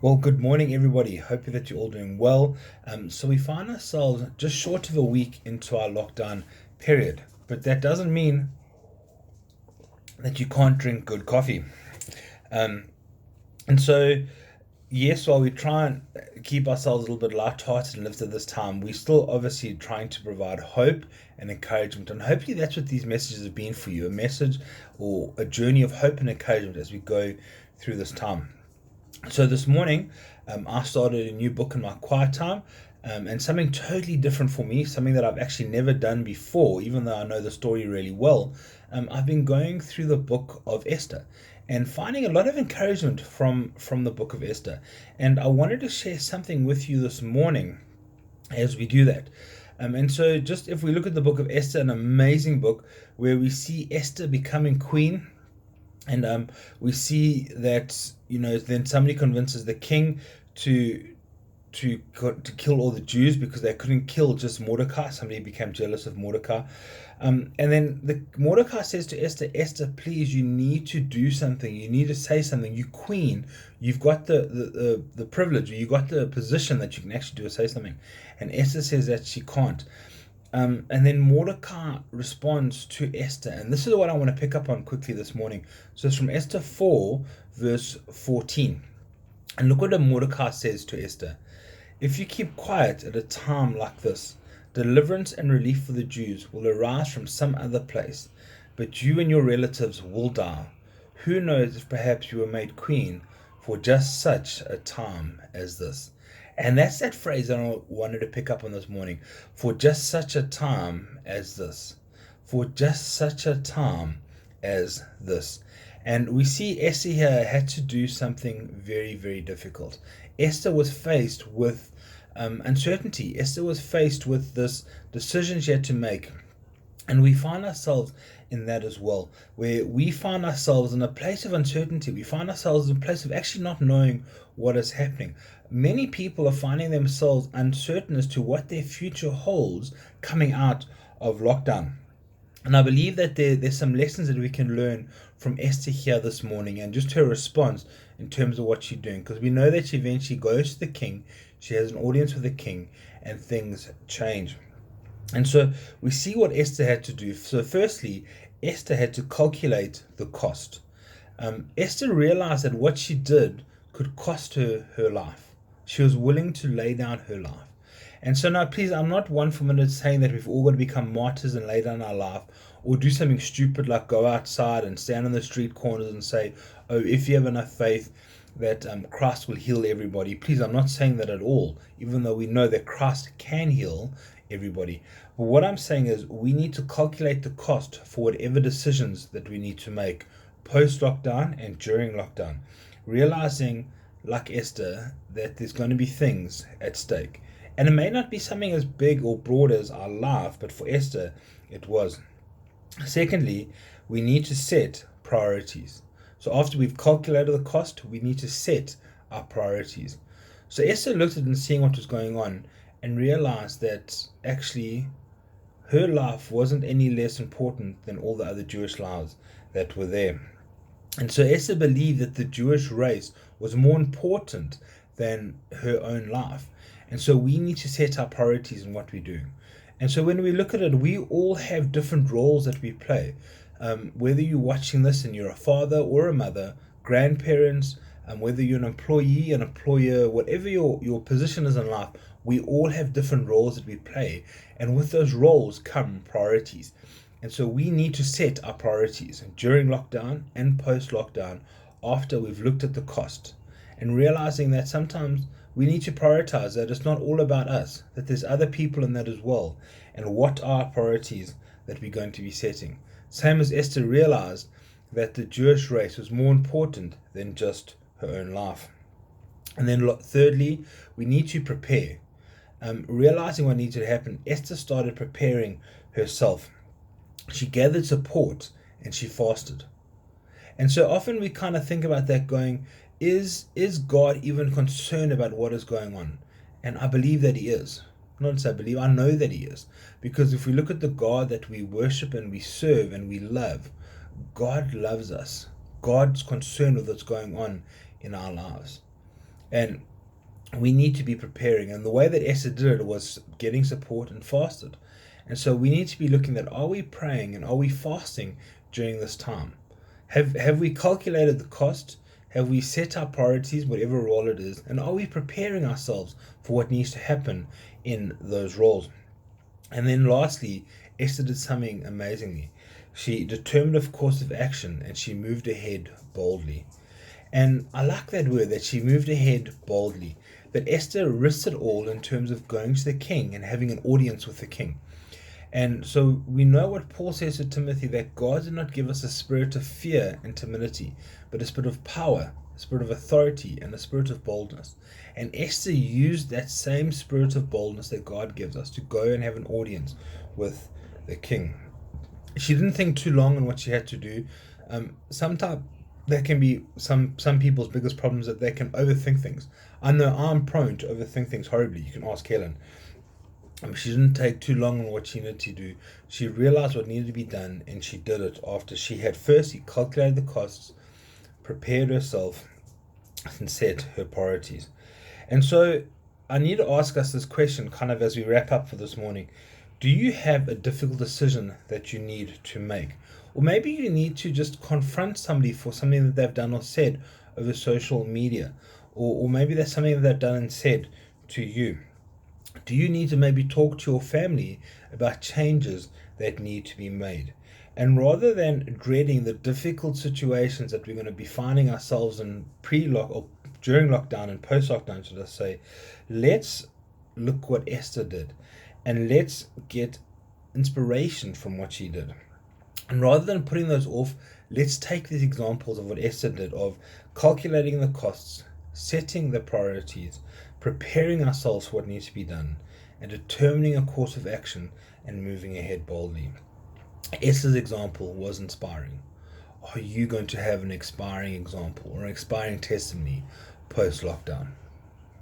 Well, good morning, everybody. Hope that you're all doing well. So we find ourselves just short of a week into our lockdown period, but that doesn't mean that you can't drink good coffee. Um, and so, yes, while we try and keep ourselves a little bit light-hearted and lift at this time, we're still obviously trying to provide hope and encouragement. And hopefully, that's what these messages have been for you, a message or a journey of hope and encouragement as we go through this time. So this morning, I started a new book in my quiet time, and something totally different for me, something that I've actually never done before, even though I know the story really well. I've been going through the book of Esther and finding a lot of encouragement from the book of Esther. And I wanted to share something with you this morning as we do that. And so, just if we look at the book of Esther, an amazing book where we see Esther becoming queen, and we see that then somebody convinces the king to to kill all the Jews because they couldn't kill just Mordecai. Somebody became jealous of Mordecai. And then Mordecai says to Esther, Esther, please, you need to do something. You need to say something. You queen, you've got the privilege, you got the position that you can actually do or say something. And Esther says that she can't. And then Mordecai responds to Esther. And this is what I want to pick up on quickly this morning. So it's from Esther 4, verse 14. And look what Mordecai says to Esther. If you keep quiet at a time like this, deliverance and relief for the Jews will arise from some other place, but you and your relatives will die. Who knows if perhaps you were made queen for just such a time as this? And that's that phrase that I wanted to pick up on this morning. For just such a time as this. For just such a time as this. And we see Esther here had to do something very, very difficult. Esther was faced with uncertainty. Esther was faced with this decision she had to make. And we find ourselves in that as well, where we find ourselves in a place of uncertainty. We find ourselves in a place of actually not knowing what is happening. Many people are finding themselves uncertain as to what their future holds coming out of lockdown. And I believe that there's some lessons that we can learn from Esther here this morning and just her response in terms of what she's doing. Because we know that she eventually goes to the king, she has an audience with the king, and things change. And so we see what Esther had to do. So, firstly, Esther had to calculate the cost. Esther realized that what she did could cost her life. She was willing to lay down her life. And so now, please, I'm not one for a minute saying that we've all got to become martyrs and lay down our life or do something stupid like go outside and stand on the street corners and say, oh, if you have enough faith that Christ will heal everybody. Please, I'm not saying that at all, even though we know that Christ can heal everybody. But what I'm saying is we need to calculate the cost for whatever decisions that we need to make post lockdown and during lockdown, realizing, like Esther, that there's going to be things at stake. And it may not be something as big or broad as our life, but for Esther, it was. Secondly, we need to set priorities. So after we've calculated the cost, we need to set our priorities. So Esther looked at and seeing what was going on and realized that actually her life wasn't any less important than all the other Jewish lives that were there. And so Esther believed that the Jewish race was more important than her own life. And so we need to set our priorities in what we do. And so when we look at it, we all have different roles that we play. Whether you're watching this and you're a father or a mother, grandparents, whether you're an employee, an employer, whatever your position is in life, we all have different roles that we play. And with those roles come priorities. And so we need to set our priorities during lockdown and post lockdown after we've looked at the cost and realizing that sometimes we need to prioritize that it's not all about us, that there's other people in that as well. And what are our priorities that we're going to be setting? Same as Esther realized that the Jewish race was more important than just her own life. And then thirdly, we need to prepare. Realizing what needed to happen, Esther started preparing herself. She gathered support and she fasted. And so often we kind of think about that going, is God even concerned about what is going on? And I believe that he is. Not to I believe, I know that he is. Because if we look at the God that we worship and we serve and we love, God loves us. God's concerned with what's going on in our lives. And we need to be preparing. And the way that Esther did it was getting support and fasted. And so we need to be looking at, are we praying and are we fasting during this time? Have we calculated the cost? Have we set our priorities, whatever role it is? And are we preparing ourselves for what needs to happen in those roles? And then lastly, Esther did something amazingly. She determined a course of action and she moved ahead boldly. And I like that word, that she moved ahead boldly. That Esther risked it all in terms of going to the king and having an audience with the king. And so we know what Paul says to Timothy, that God did not give us a spirit of fear and timidity, but a spirit of power, a spirit of authority, and a spirit of boldness. And Esther used that same spirit of boldness that God gives us to go and have an audience with the king. She didn't think too long on what she had to do. Sometimes that can be some people's biggest problems, that they can overthink things. I know I'm prone to overthink things horribly. You can ask Helen. She didn't take too long on what she needed to do. She realized what needed to be done, and she did it after she had firstly calculated the costs, prepared herself, and set her priorities. And so I need to ask us this question kind of as we wrap up for this morning. Do you have a difficult decision that you need to make? Or maybe you need to just confront somebody for something that they've done or said over social media. Or maybe there's something that they've done and said to you. Do you need to maybe talk to your family about changes that need to be made? And rather than dreading the difficult situations that we're going to be finding ourselves in pre-lock or during lockdown and post-lockdown, should I say, let's look what Esther did and let's get inspiration from what she did. And rather than putting those off, let's take these examples of what Esther did, of calculating the costs, setting the priorities, preparing ourselves for what needs to be done, and determining a course of action and moving ahead boldly. Esther's example was inspiring. Are you going to have an inspiring example or an inspiring testimony post-lockdown?